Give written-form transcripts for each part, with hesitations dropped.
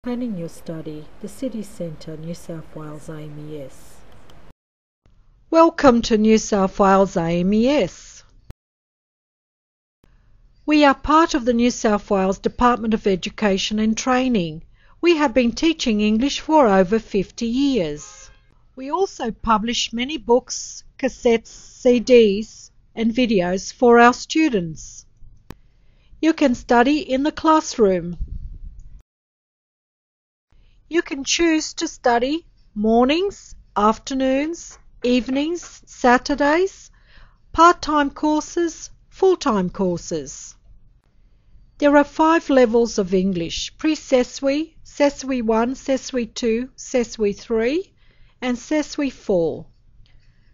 Planning your study, the City Centre, New South Wales AMES. Welcome to New South Wales AMES. We are part of the New South Wales Department of Education and Training. We have been teaching English for over 50 years. We also publish many books, cassettes, CDs and videos for our students. You can study in the classroom. You can choose to study mornings, afternoons, evenings, Saturdays, part-time courses, full-time courses. There are 5 levels of English: Pre-SESWI, SESWI 1, SESWI 2, SESWI 3 and SESWI 4.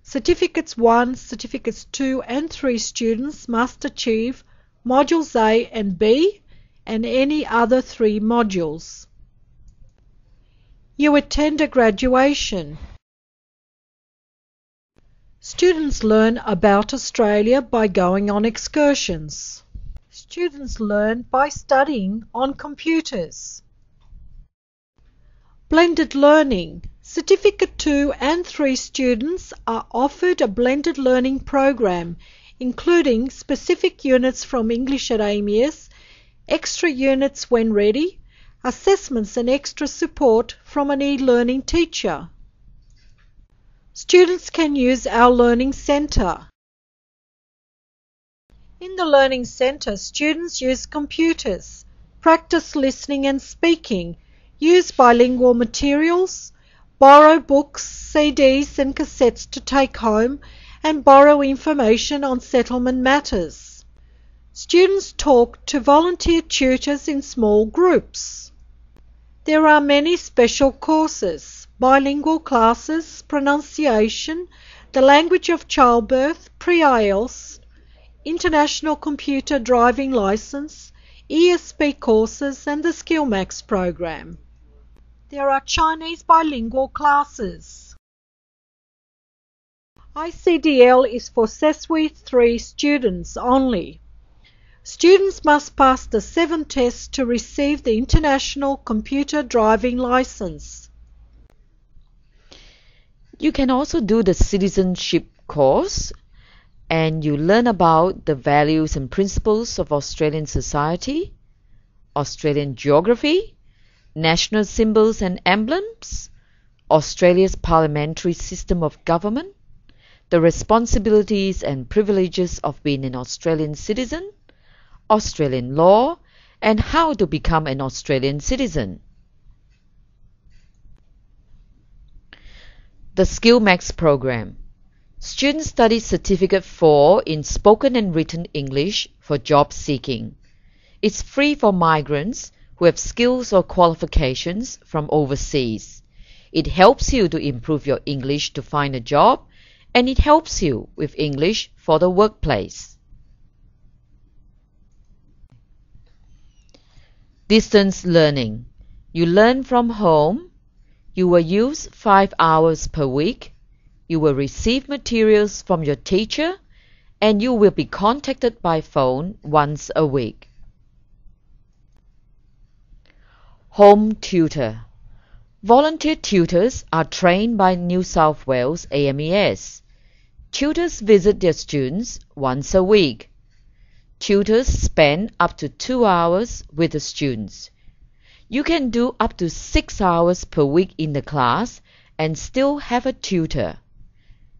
Certificates 1, Certificates 2 and 3 students must achieve Modules A and B and any other 3 modules. You attend a graduation. Students learn about Australia by going on excursions. Students learn by studying on computers. Blended learning. Certificate 2 and 3 students are offered a blended learning program, including specific units from English at AMES, extra units when ready, assessments and extra support from an e-learning teacher. Students can use our Learning Centre. In the Learning Centre, students use computers, practice listening and speaking, use bilingual materials, borrow books, CDs and cassettes to take home, and borrow information on settlement matters. Students talk to volunteer tutors in small groups. There are many special courses: bilingual classes, pronunciation, the language of childbirth, pre-IELTS, international computer driving license, ESP courses and the SkillMax program. There are Chinese bilingual classes. ICDL is for SESWI 3 students only. Students must pass the 7 tests to receive the International Computer Driving License. You can also do the citizenship course, and you learn about the values and principles of Australian society, Australian geography, national symbols and emblems, Australia's parliamentary system of government, the responsibilities and privileges of being an Australian citizen, Australian law, and how to become an Australian citizen. The SkillMax program. Students study Certificate 4 in Spoken and Written English for job seeking. It's free for migrants who have skills or qualifications from overseas. It helps you to improve your English to find a job, and it helps you with English for the workplace. Distance learning. You learn from home. You will use 5 hours per week. You will receive materials from your teacher, and you will be contacted by phone once a week. Home tutor. Volunteer tutors are trained by New South Wales AMES. Tutors visit their students once a week. Tutors spend up to 2 hours with the students. You can do up to 6 hours per week in the class and still have a tutor.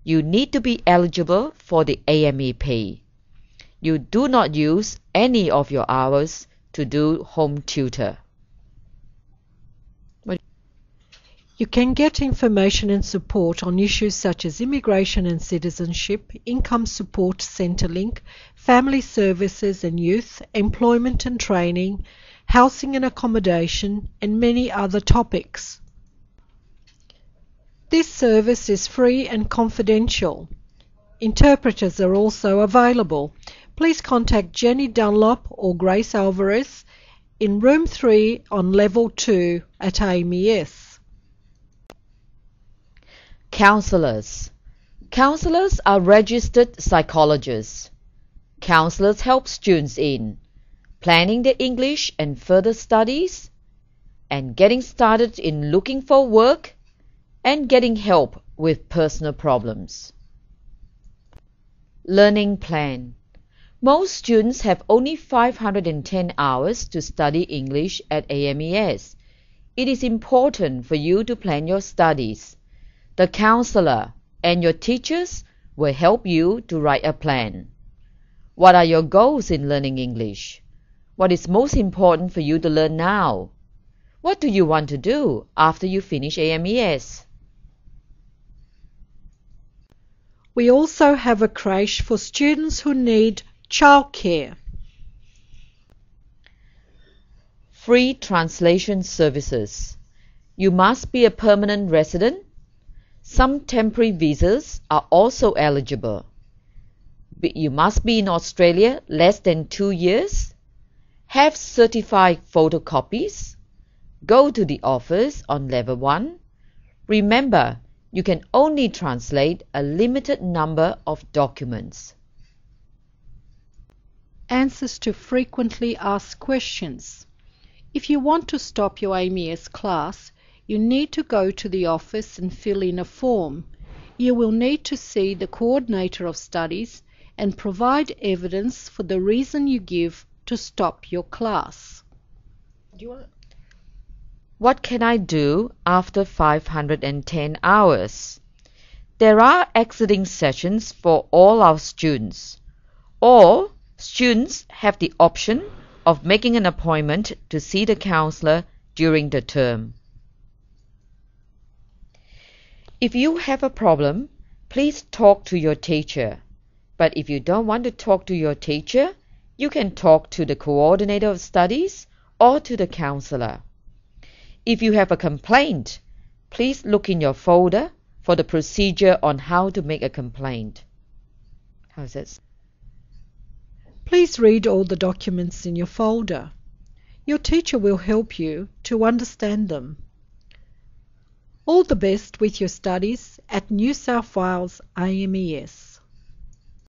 You need to be eligible for the AMEP. You do not use any of your hours to do home tutor. You can get information and support on issues such as immigration and citizenship, income support, Centrelink, family services and youth, employment and training, housing and accommodation, and many other topics. This service is free and confidential. Interpreters are also available. Please contact Jenny Dunlop or Grace Alvarez in room 3 on level 2 at AMES. Counselors. Counselors are registered psychologists. Counselors help students in planning their English and further studies, and getting started in looking for work and getting help with personal problems. Learning plan. Most students have only 510 hours to study English at AMES. It is important for you to plan your studies. The counselor and your teachers will help you to write a plan. What are your goals in learning English? What is most important for you to learn now? What do you want to do after you finish AMES? We also have a creche for students who need childcare. Free translation services. You must be a permanent resident. Some temporary visas are also eligible. You must be in Australia less than 2 years. Have certified photocopies. Go to the office on level 1. Remember, you can only translate a limited number of documents. Answers to frequently asked questions. If you want to stop your AMES class, you need to go to the office and fill in a form. You will need to see the coordinator of studies and provide evidence for the reason you give to stop your class. What can I do after 510 hours? There are exiting sessions for all our students, or students have the option of making an appointment to see the counselor during the term. If you have a problem, please talk to your teacher. But if you don't want to talk to your teacher, you can talk to the coordinator of studies or to the counselor. If you have a complaint, please look in your folder for the procedure on how to make a complaint. How's this? Please read all the documents in your folder. Your teacher will help you to understand them. All the best with your studies at New South Wales AMES.